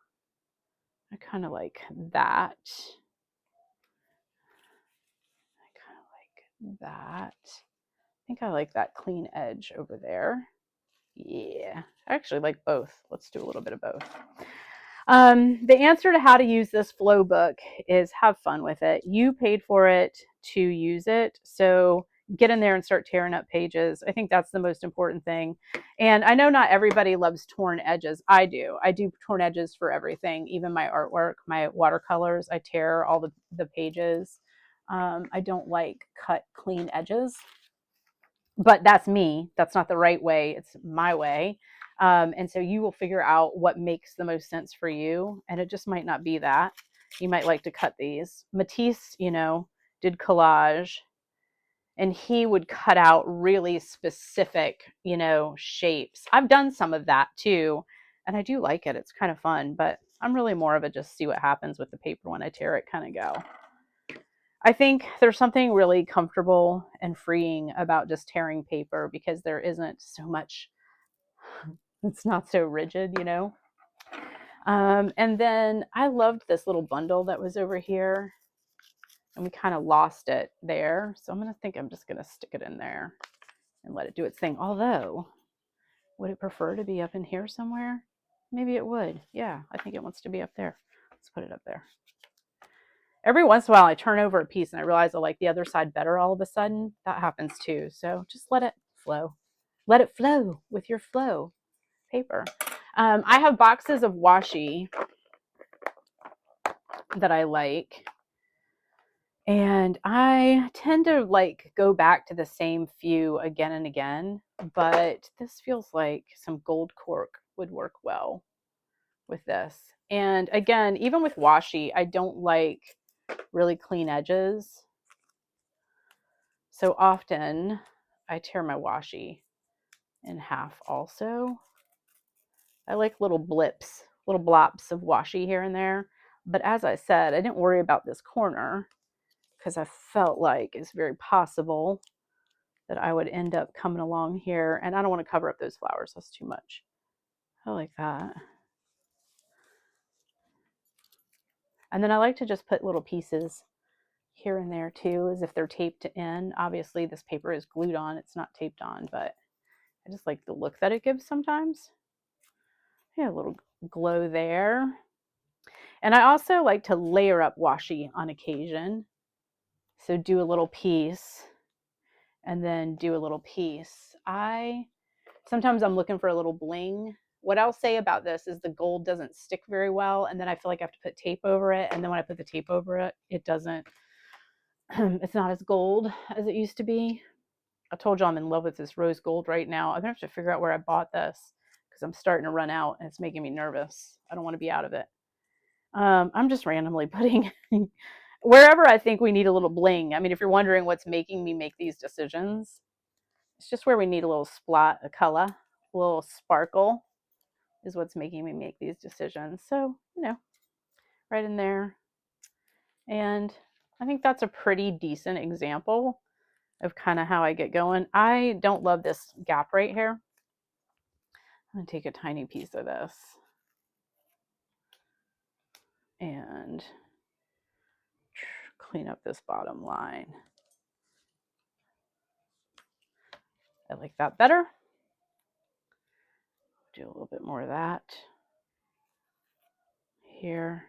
Speaker 2: I kind of like that. I kind of like that. I think I like that clean edge over there. Yeah, I actually like both. Let's do a little bit of both. The answer to how to use this flow book is have fun with it. You paid for it to use it, so get in there and start tearing up pages. I think that's the most important thing. And I know not everybody loves torn edges. I do. I do torn edges for everything, even my artwork, my watercolors. I tear all the pages. I don't like cut clean edges, but that's me. That's not the right way. It's my way. And so you will figure out what makes the most sense for you. And it just might not be that. You might like to cut these. Matisse, you know, did collage, and he would cut out really specific, you know, shapes. I've done some of that too, and I do like it. It's kind of fun, but I'm really more of a just see what happens with the paper when I tear it kind of go. I think there's something really comfortable and freeing about just tearing paper because there isn't so much, it's not so rigid, you know. And then I loved this little bundle that was over here, and we kind of lost it there. So I'm just going to stick it in there and let it do its thing. Although, would it prefer to be up in here somewhere? Maybe it would. Yeah, I think it wants to be up there. Let's put it up there. Every once in a while, I turn over a piece and I realize I like the other side better all of a sudden. That happens too. So just let it flow. Let it flow with your flow paper. I have boxes of washi that I like. And I tend to like go back to the same few again and again. But this feels like some gold cork would work well with this. And again, even with washi, I don't like really clean edges. So often I tear my washi in half also. I like little blips, little blops of washi here and there. But as I said, I didn't worry about this corner because I felt like it's very possible that I would end up coming along here. And I don't want to cover up those flowers. That's too much. I like that. And then I like to just put little pieces here and there too, as if they're taped in. Obviously, this paper is glued on. It's not taped on, but I just like the look that it gives sometimes. Yeah, a little glow there. And I also like to layer up washi on occasion. So do a little piece and then do a little piece. Sometimes I'm looking for a little bling. What I'll say about this is the gold doesn't stick very well, and then I feel like I have to put tape over it, and then when I put the tape over it, it doesn't, it's not as gold as it used to be. I told you I'm in love with this rose gold right now. I'm gonna have to figure out where I bought this because I'm starting to run out and it's making me nervous. I don't want to be out of it. I'm just randomly putting wherever I think we need a little bling. I mean, if you're wondering what's making me make these decisions, it's just where we need a little splot of color, a little sparkle is what's making me make these decisions. So, you know, right in there. And I think that's a pretty decent example of kind of how I get going. I don't love this gap right here. I'm going to take a tiny piece of this and clean up this bottom line. I like that better. Do a little bit more of that here.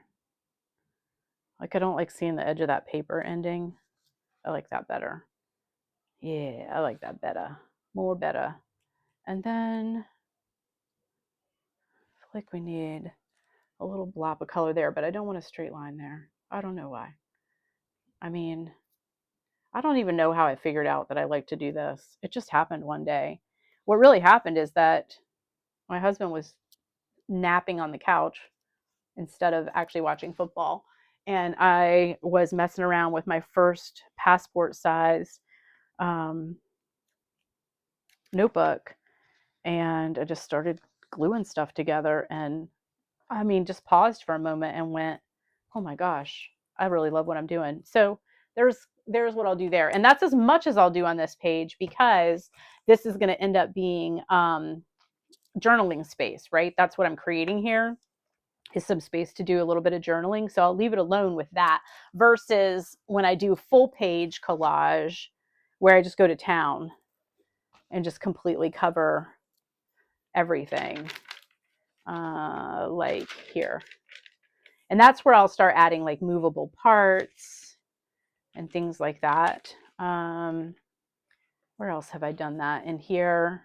Speaker 2: Like I don't like seeing the edge of that paper ending. I like that better. Yeah, I like that better. More better. And then like we need a little blob of color there, but I don't want a straight line there. I don't know why. I mean, I don't even know how I figured out that I like to do this. It just happened one day. What really happened is that my husband was napping on the couch instead of actually watching football. And I was messing around with my first passport size notebook, and I just started gluing stuff together. And I mean, just paused for a moment and went, oh my gosh, I really love what I'm doing. So there's what I'll do there. And that's as much as I'll do on this page, because this is going to end up being journaling space, right? That's what I'm creating here, is some space to do a little bit of journaling. So I'll leave it alone with that, versus when I do full page collage where I just go to town and just completely cover everything, like here. And that's where I'll start adding like movable parts and things like that. Where else have I done that? In here.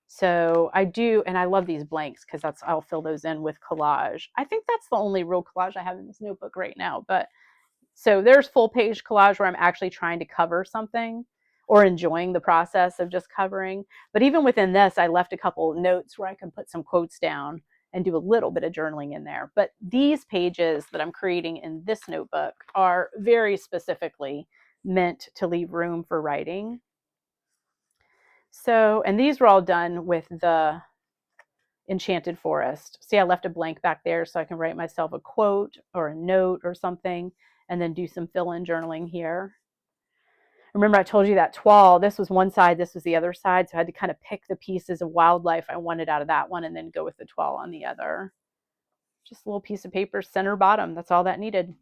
Speaker 2: So I do, and I love these blanks because I'll fill those in with collage. I think that's the only real collage I have in this notebook right now. But so there's full page collage where I'm actually trying to cover something or enjoying the process of just covering. But even within this, I left a couple notes where I can put some quotes down and do a little bit of journaling in there. But these pages that I'm creating in this notebook are very specifically meant to leave room for writing. So, and these were all done with the Enchanted Forest. See, I left a blank back there so I can write myself a quote or a note or something, and then do some fill-in journaling here. Remember, I told you that toile, this was one side, this was the other side, so I had to kind of pick the pieces of wildlife I wanted out of that one and then go with the toile on the other. Just a little piece of paper, center bottom, that's all that needed.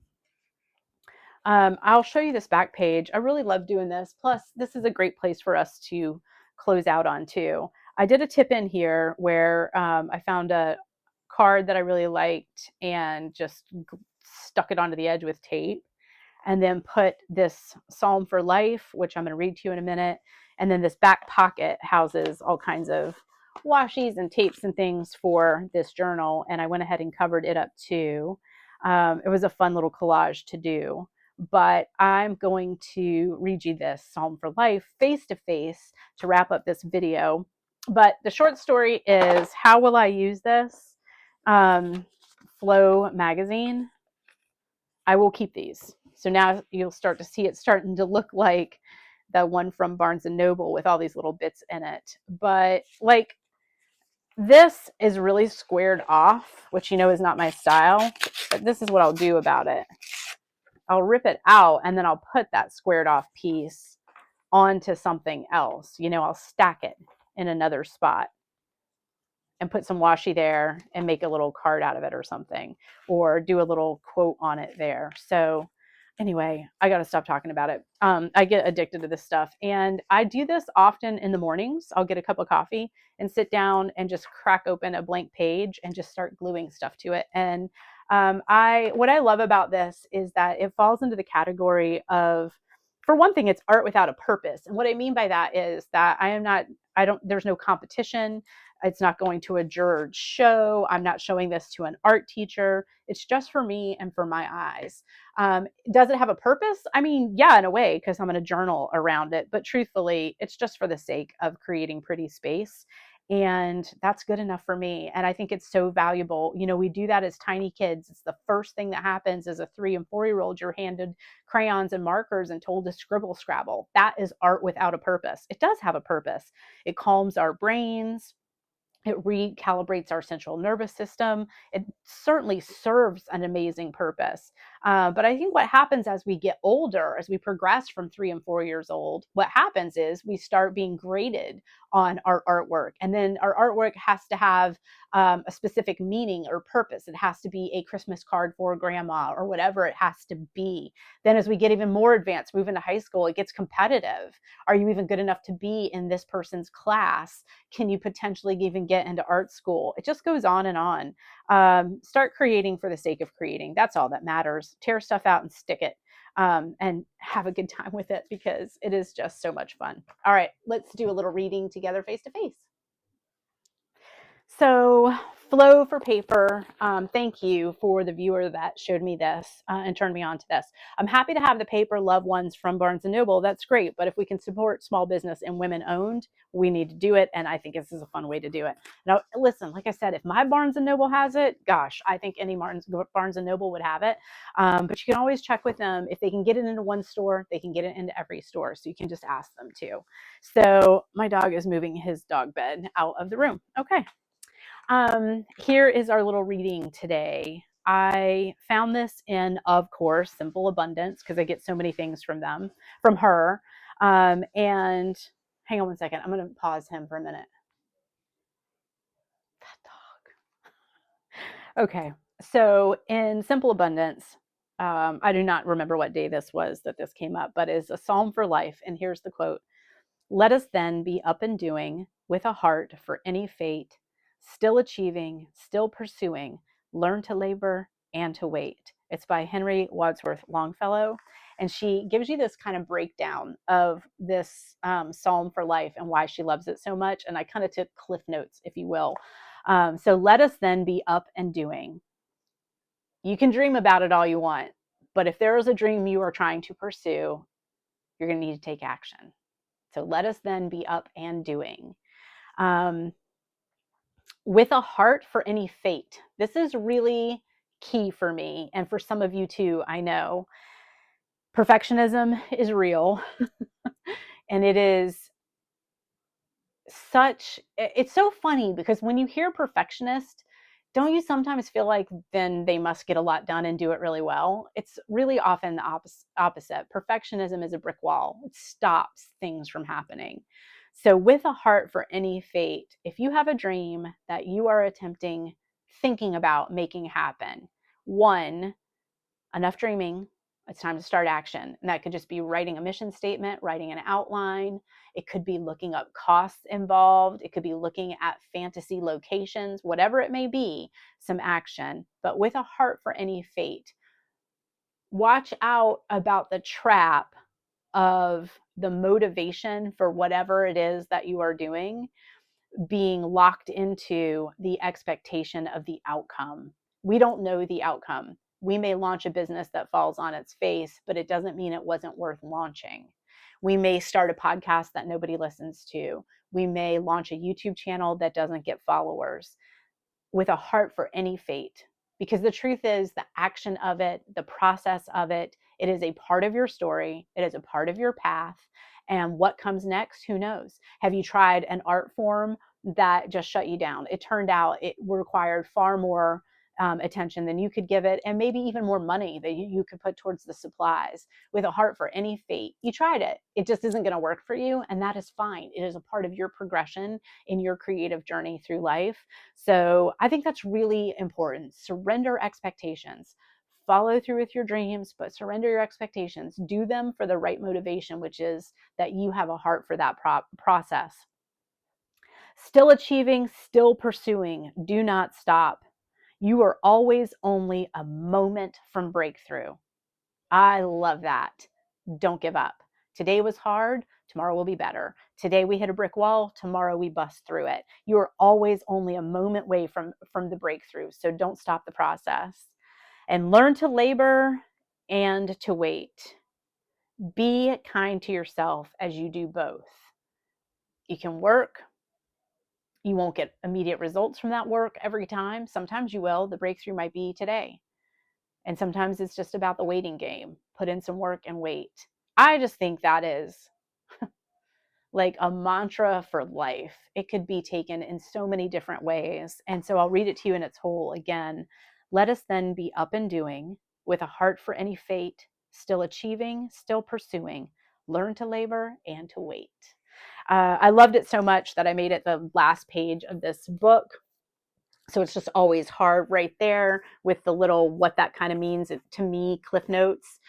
Speaker 2: I'll show you this back page. I really love doing this. Plus, this is a great place for us to close out on too. I did a tip in here where I found a card that I really liked and just stuck it onto the edge with tape, and then put this Psalm for Life, which I'm going to read to you in a minute. And then this back pocket houses all kinds of washies and tapes and things for this journal. And I went ahead and covered it up too. It was a fun little collage to do. But I'm going to read you this Psalm for Life face to face to wrap up this video. But the short story is, how will I use this? Flow magazine. I will keep these. So now you'll start to see it starting to look like the one from Barnes&Noble with all these little bits in it. But like, this is really squared off, which you know is not my style, but this is what I'll do about it. I'll rip it out and then I'll put that squared off piece onto something else. You know, I'll stack it in another spot and put some washi there and make a little card out of it or something, or do a little quote on it there. So anyway, I got to stop talking about it. I get addicted to this stuff, and I do this often in the mornings. I'll get a cup of coffee and sit down and just crack open a blank page and just start gluing stuff to it. And what I love about this is that it falls into the category of, for one thing, it's art without a purpose. And what I mean by that is that there's no competition. It's not going to a juror's show. I'm not showing this to an art teacher. It's just for me and for my eyes. Does it have a purpose? I mean, yeah, in a way, because I'm going to journal around it. But truthfully, it's just for the sake of creating pretty space. And that's good enough for me. And I think it's so valuable. You know, we do that as tiny kids. It's the first thing that happens as a 3 and 4-year-old. You're handed crayons and markers and told to scribble scrabble. That is art without a purpose. It does have a purpose. It calms our brains. It recalibrates our central nervous system. It certainly serves an amazing purpose. But I think what happens as we get older, as we progress from 3 and 4 years old, what happens is we start being graded on our artwork. And then our artwork has to have a specific meaning or purpose. It has to be a Christmas card for grandma or whatever it has to be. Then as we get even more advanced, move into high school, it gets competitive. Are you even good enough to be in this person's class? Can you potentially even get into art school? It just goes on and on. Start creating for the sake of creating. That's all that matters. Tear stuff out and stick it, and have a good time with it, because it is just so much fun. All right, let's do a little reading together face to face. So flow for paper. Thank you for the viewer that showed me this and turned me on to this. I'm happy to have the paper Love Ones from Barnes&Noble. That's great. But if we can support small business and women owned, we need to do it. And I think this is a fun way to do it. Now, listen, like I said, if my Barnes&Noble has it, gosh, I think any Barnes&Noble would have it. But you can always check with them. If they can get it into one store, they can get it into every store. So you can just ask them to. So my dog is moving his dog bed out of the room. Okay. Here is our little reading today. I found this in, of course, Simple Abundance, because I get so many things from her. And hang on one second. I'm going to pause him for a minute. That dog. Okay. So in Simple Abundance, I do not remember what day this was that this came up, but it's a psalm for life. And here's the quote. Let us then be up and doing with a heart for any fate, still achieving, still pursuing, learn to labor and to wait. It's by Henry Wadsworth Longfellow. And she gives you this kind of breakdown of this psalm for life and why she loves it so much. And I kind of took cliff notes, if you will. So let us then be up and doing. You can dream about it all you want, but if there is a dream you are trying to pursue, you're going to need to take action. So let us then be up and doing. With a heart for any fate. This is really key for me, and for some of you too, I know. Perfectionism is real, and it's so funny because when you hear perfectionist, don't you sometimes feel like then they must get a lot done and do it really well? It's really often the opposite. Perfectionism is a brick wall. It stops things from happening. So with a heart for any fate, if you have a dream that you are thinking about making happen, one, enough dreaming, it's time to start action. And that could just be writing a mission statement, writing an outline. It could be looking up costs involved. It could be looking at fantasy locations, whatever it may be, some action. But with a heart for any fate, watch out about the trap of the motivation for whatever it is that you are doing being locked into the expectation of the outcome. We don't know the outcome. We may launch a business that falls on its face, but it doesn't mean it wasn't worth launching. We may start a podcast that nobody listens to. We may launch a YouTube channel that doesn't get followers. With a heart for any fate. Because the truth is, the action of it, the process of it, it is a part of your story. It is a part of your path. And what comes next, who knows? Have you tried an art form that just shut you down? It turned out it required far more attention than you could give it, and maybe even more money that you could put towards the supplies. With a heart for any fate, you tried it. It just isn't going to work for you, and that is fine. It is a part of your progression in your creative journey through life. So I think that's really important. Surrender expectations. Follow through with your dreams, but surrender your expectations. Do them for the right motivation, which is that you have a heart for that process. Still achieving, still pursuing. Do not stop. You are always only a moment from breakthrough. I love that. Don't give up. Today was hard. Tomorrow will be better. Today we hit a brick wall. Tomorrow we bust through it. You are always only a moment away from the breakthrough. So don't stop the process. And learn to labor and to wait. Be kind to yourself as you do both. You can work. You won't get immediate results from that work every time. Sometimes you will. The breakthrough might be today. And sometimes it's just about the waiting game. Put in some work and wait. I just think that is like a mantra for life. It could be taken in so many different ways. And so I'll read it to you in its whole again. Let us then be up and doing with a heart for any fate, still achieving, still pursuing, learn to labor and to wait. I loved it so much that I made it the last page of this book. So it's just always hard right there with the little what that kind of means to me, cliff notes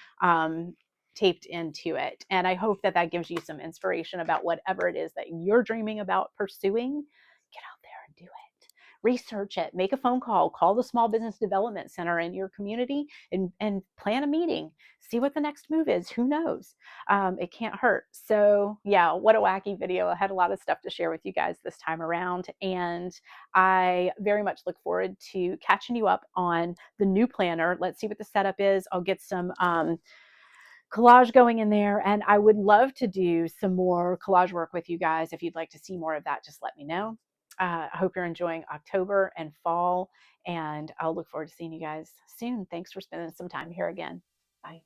Speaker 2: taped into it. And I hope that gives you some inspiration about whatever it is that you're dreaming about pursuing. Get out there and do it. research it, make a phone call the Small Business Development Center in your community and plan a meeting. See what the next move is. Who knows? It can't hurt. So yeah, what a wacky video. I had a lot of stuff to share with you guys this time around. And I very much look forward to catching you up on the new planner. Let's see what the setup is. I'll get some collage going in there, and I would love to do some more collage work with you guys. If you'd like to see more of that, just let me know. I hope you're enjoying October and fall, and I'll look forward to seeing you guys soon. Thanks for spending some time here again. Bye.